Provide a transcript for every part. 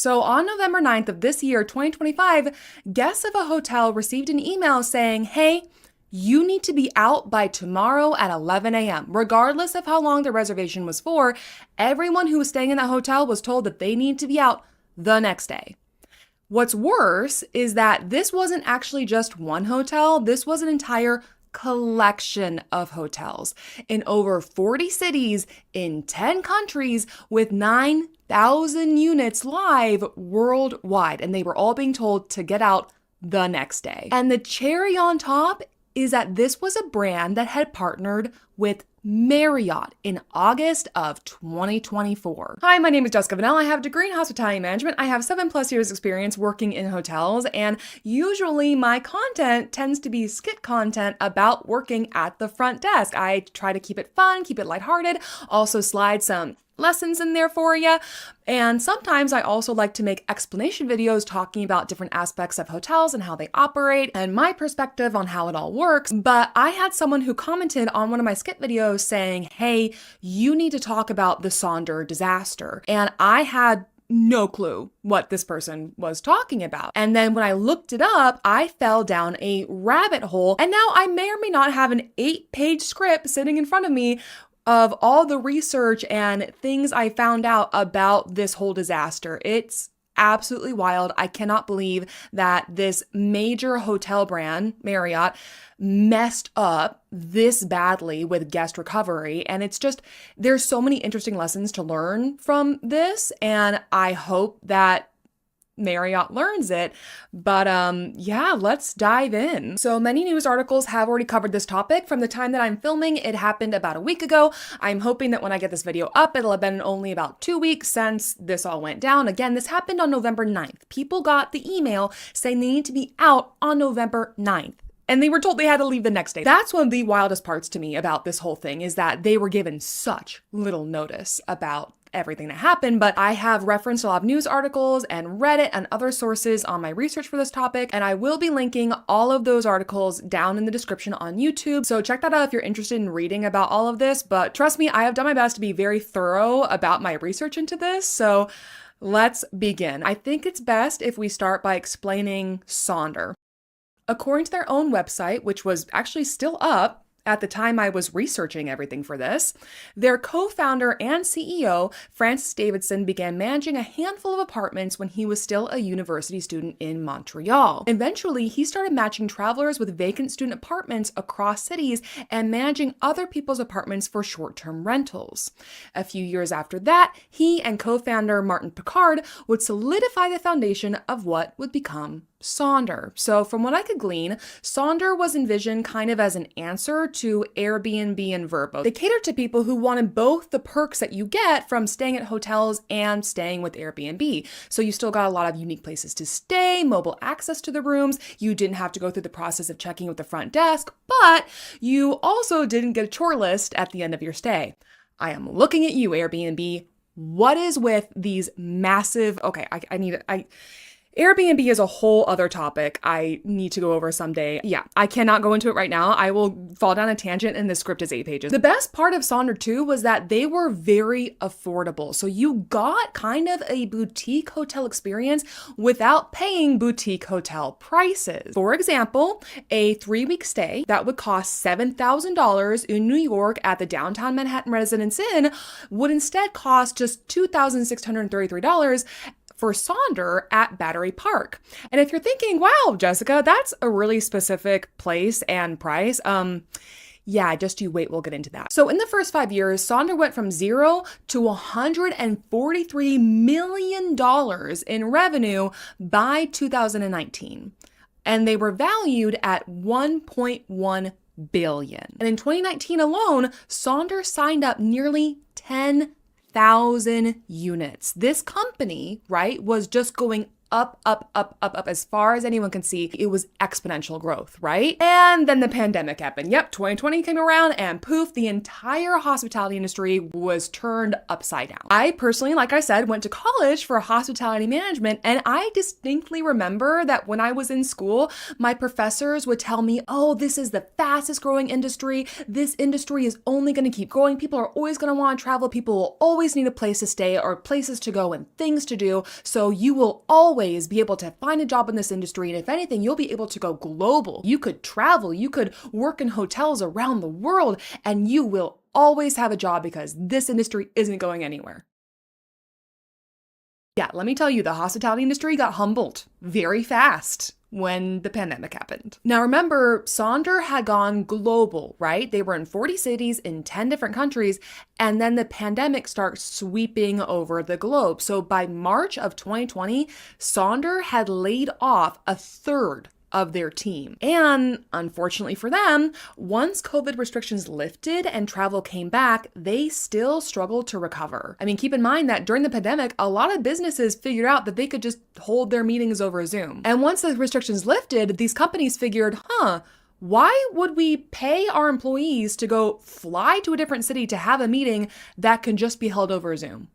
So on November 9th of this year, 2025, guests of a hotel received an email saying, hey, you need to be out by tomorrow at 11 a.m. Regardless of how long the reservation was for, everyone who was staying in that hotel was told that they need to be out the next day. What's worse is that this wasn't actually just one hotel. This was an entire collection of hotels in over 40 cities in 10 countries with 9,000 units live worldwide. And they were all being told to get out the next day. And the cherry on top is that this was a brand that had partnered with Marriott in August of 2024. Hi, my name is Jessica Vanell. I have a degree in hospitality management. I have 7+ years experience working in hotels, and usually my content tends to be skit content about working at the front desk. I try to keep it fun, keep it lighthearted, also slide some lessons in there for you. And sometimes I also like to make explanation videos talking about different aspects of hotels and how they operate and my perspective on how it all works. But I had someone who commented on one of my skit videos saying, hey, you need to talk about the Sonder disaster. And I had no clue what this person was talking about. And then when I looked it up, I fell down a rabbit hole. And now I may or may not have an 8-page script sitting in front of me of all the research and things I found out about this whole disaster. It's absolutely wild. I cannot believe that this major hotel brand, Marriott, messed up this badly with guest recovery. And it's just, there's so many interesting lessons to learn from this. And I hope that Marriott learns it. But yeah, let's dive in. So many news articles have already covered this topic. From the time that I'm filming, it happened about a week ago. I'm hoping that when I get this video up, it'll have been only about 2 weeks since this all went down. Again, this happened on November 9th. People got the email saying they need to be out on November 9th. And they were told they had to leave the next day. That's one of the wildest parts to me about this whole thing, is that they were given such little notice about everything that happened. But I have referenced a lot of news articles and Reddit and other sources on my research for this topic, and I will be linking all of those articles down in the description on YouTube. So check that out if you're interested in reading about all of this. But trust me, I have done my best to be very thorough about my research into this. So let's begin. I think it's best if we start by explaining Sonder. According to their own website, which was actually still up at the time I was researching everything for this, their co-founder and CEO, Francis Davidson, began managing a handful of apartments when he was still a university student in Montreal. Eventually, he started matching travelers with vacant student apartments across cities and managing other people's apartments for short-term rentals. A few years after that, he and co-founder Martin Picard would solidify the foundation of what would become Sonder. So from what I could glean, Sonder was envisioned kind of as an answer to Airbnb and Vrbo. They catered to people who wanted both the perks that you get from staying at hotels and staying with Airbnb. So you still got a lot of unique places to stay, mobile access to the rooms, you didn't have to go through the process of checking with the front desk, but you also didn't get a chore list at the end of your stay. I am looking at you, Airbnb. What is with these massive, Airbnb is a whole other topic I need to go over someday. Yeah, I cannot go into it right now. I will fall down a tangent and the script is 8 pages. The best part of Sonder too was that they were very affordable. So you got kind of a boutique hotel experience without paying boutique hotel prices. For example, a 3-week stay that would cost $7,000 in New York at the downtown Manhattan Residence Inn would instead cost just $2,633 for Sonder at Battery Park. And if you're thinking, wow, Jessica, that's a really specific place and price, yeah, just you wait, we'll get into that. So in the first 5 years, Sonder went from 0 to $143 million in revenue by 2019. And they were valued at $1.1 billion. And in 2019 alone, Sonder signed up nearly 10,000 units. This company, right, was just going up, up, up, up, up, as far as anyone can see. It was exponential growth, right? And then the pandemic happened. Yep, 2020 came around and poof, the entire hospitality industry was turned upside down. I personally, like I said, went to college for hospitality management, and I distinctly remember that when I was in school, my professors would tell me, oh, this is the fastest growing industry. This industry is only going to keep growing. People are always going to want to travel. People will always need a place to stay or places to go and things to do. So you will always be able to find a job in this industry. And if anything, you'll be able to go global. You could travel. You could work in hotels around the world, and you will always have a job because this industry isn't going anywhere. Yeah, let me tell you, the hospitality industry got humbled very fast when the pandemic happened. Now remember, Sonder had gone global, right? They were in 40 cities in 10 different countries, and then the pandemic starts sweeping over the globe. So by March of 2020, Sonder had laid off a third of their team. And unfortunately for them, once COVID restrictions lifted and travel came back, they still struggled to recover. I mean, keep in mind that during the pandemic, a lot of businesses figured out that they could just hold their meetings over Zoom. And once the restrictions lifted, these companies figured, why would we pay our employees to go fly to a different city to have a meeting that can just be held over Zoom?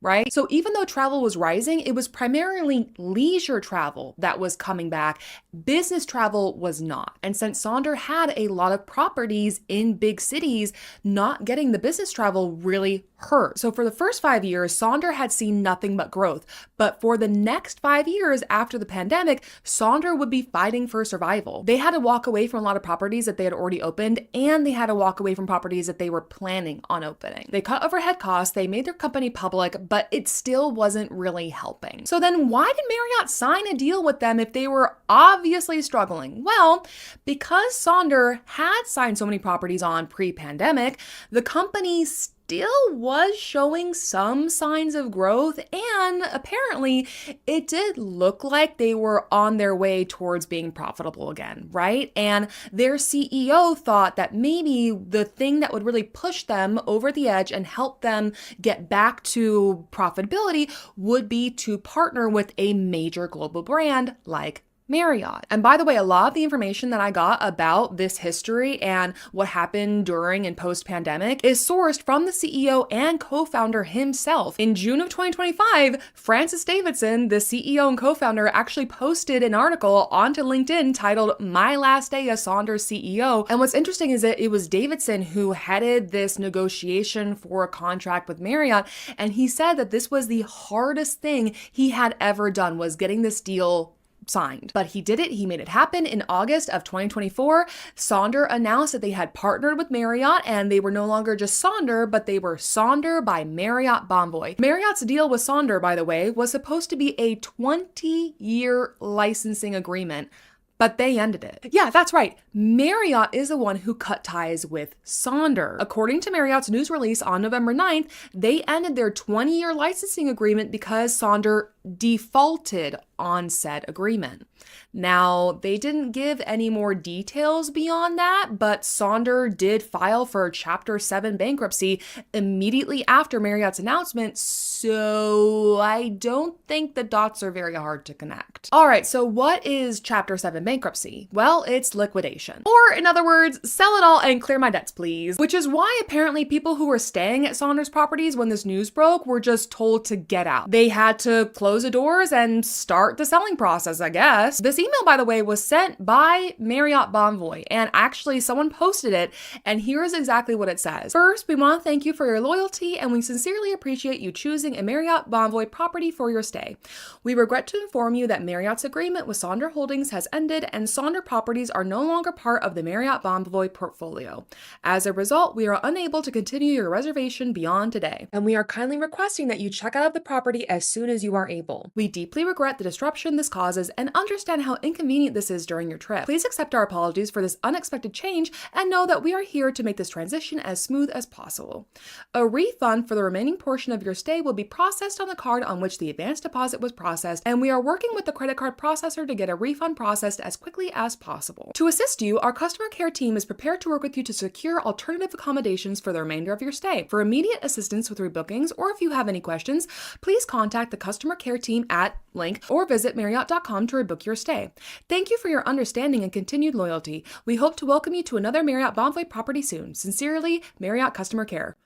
Right? So even though travel was rising, it was primarily leisure travel that was coming back. Business travel was not. And since Sonder had a lot of properties in big cities, not getting the business travel really hurt. So for the first 5 years, Sonder had seen nothing but growth. But for the next 5 years after the pandemic, Sonder would be fighting for survival. They had to walk away from a lot of properties that they had already opened, and they had to walk away from properties that they were planning on opening. They cut overhead costs, they made their company public, but it still wasn't really helping. So then why did Marriott sign a deal with them if they were obviously struggling? Well, because Sonder had signed so many properties on pre-pandemic, the company still was showing some signs of growth, and apparently it did look like they were on their way towards being profitable again, right? And their CEO thought that maybe the thing that would really push them over the edge and help them get back to profitability would be to partner with a major global brand like Marriott. And by the way, a lot of the information that I got about this history and what happened during and post-pandemic is sourced from the CEO and co-founder himself. In June of 2025, Francis Davidson, the CEO and co-founder, actually posted an article onto LinkedIn titled "My Last Day as Sonder CEO." And what's interesting is that it was Davidson who headed this negotiation for a contract with Marriott, and he said that this was the hardest thing he had ever done, was getting this deal signed. But he did it. He made it happen. In August of 2024, Sonder announced that they had partnered with Marriott, and they were no longer just Sonder, but they were Sonder by Marriott Bonvoy. Marriott's deal with Sonder, by the way, was supposed to be a 20-year licensing agreement, but they ended it. Yeah, that's right. Marriott is the one who cut ties with Sonder. According to Marriott's news release on November 9th, they ended their 20-year licensing agreement because Sonder defaulted on said agreement. Now, they didn't give any more details beyond that, but Sonder did file for Chapter 7 bankruptcy immediately after Marriott's announcement, so I don't think the dots are very hard to connect. All right, so what is Chapter 7 bankruptcy? Well, it's liquidation. Or in other words, sell it all and clear my debts, please. Which is why apparently people who were staying at Sonder's properties when this news broke were just told to get out. They had to close the doors and start the selling process, I guess. This email, by the way, was sent by Marriott Bonvoy, and actually someone posted it, and here's exactly what it says. First, we want to thank you for your loyalty, and we sincerely appreciate you choosing a Marriott Bonvoy property for your stay. We regret to inform you that Marriott's agreement with Sonder Holdings has ended, and Sonder properties are no longer part of the Marriott Bonvoy portfolio. As a result, we are unable to continue your reservation beyond today, and we are kindly requesting that you check out of the property as soon as you are able. We deeply regret the disruption this causes and understand how inconvenient this is during your trip. Please accept our apologies for this unexpected change and know that we are here to make this transition as smooth as possible. A refund for the remaining portion of your stay will be processed on the card on which the advance deposit was processed, and we are working with the credit card processor to get a refund processed as quickly as possible. To assist you, our customer care team is prepared to work with you to secure alternative accommodations for the remainder of your stay. For immediate assistance with rebookings, or if you have any questions, please contact the customer care team at link or visit Marriott.com to rebook your stay. Thank you for your understanding and continued loyalty. We hope to welcome you to another Marriott Bonvoy property soon. Sincerely, Marriott Customer Care.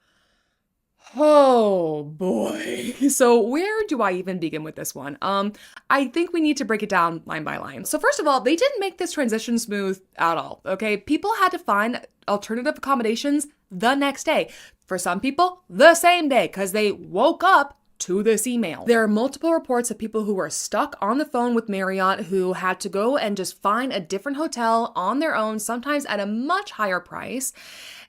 Oh boy. So where do I even begin with this one? I think we need to break it down line by line. So first of all, they didn't make this transition smooth at all, okay? People had to find alternative accommodations the next day. For some people, the same day, because they woke up to this email. There are multiple reports of people who were stuck on the phone with Marriott who had to go and just find a different hotel on their own, sometimes at a much higher price.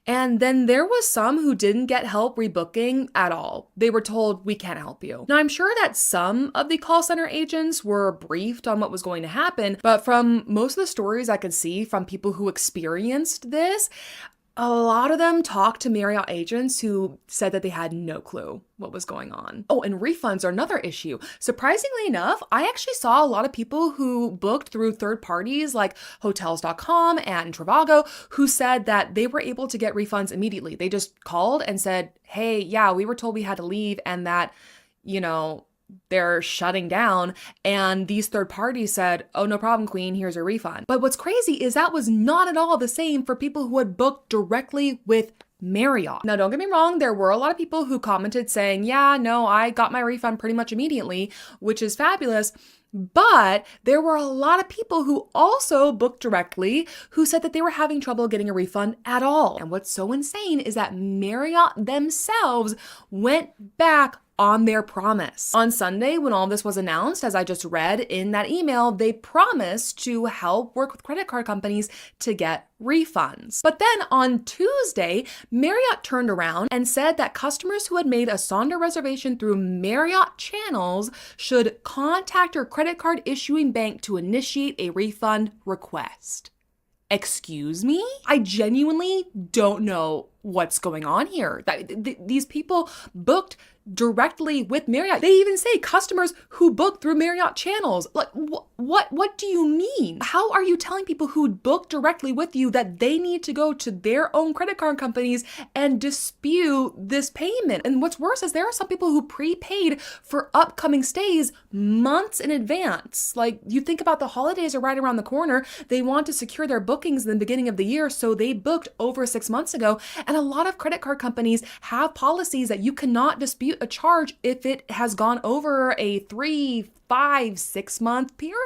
And then there was some who didn't get help rebooking at all. They were told, we can't help you. Now, I'm sure that some of the call center agents were briefed on what was going to happen, but from most of the stories I could see from people who experienced this, a lot of them talked to Marriott agents who said that they had no clue what was going on. Oh, and refunds are another issue. Surprisingly enough, I actually saw a lot of people who booked through third parties like Hotels.com and Trivago who said that they were able to get refunds immediately. They just called and said, hey, yeah, we were told we had to leave and that, they're shutting down. And these third parties said, oh, no problem, queen, here's your refund. But what's crazy is that was not at all the same for people who had booked directly with Marriott. Now, don't get me wrong, there were a lot of people who commented saying, yeah, no, I got my refund pretty much immediately, which is fabulous. But there were a lot of people who also booked directly who said that they were having trouble getting a refund at all. And what's so insane is that Marriott themselves went back on their promise. On Sunday, when all this was announced, as I just read in that email, they promised to help work with credit card companies to get refunds. But then on Tuesday, Marriott turned around and said that customers who had made a Sonder reservation through Marriott channels should contact your credit card issuing bank to initiate a refund request. Excuse me? I genuinely don't know what's going on here. These people booked directly with Marriott. They even say customers who book through Marriott channels. Like, what do you mean? How are you telling people who book directly with you that they need to go to their own credit card companies and dispute this payment? And what's worse is there are some people who prepaid for upcoming stays months in advance. Like, you think about the holidays are right around the corner. They want to secure their bookings in the beginning of the year, so they booked over 6 months ago. And a lot of credit card companies have policies that you cannot dispute a charge if it has gone over a 3, 5, 6 month period.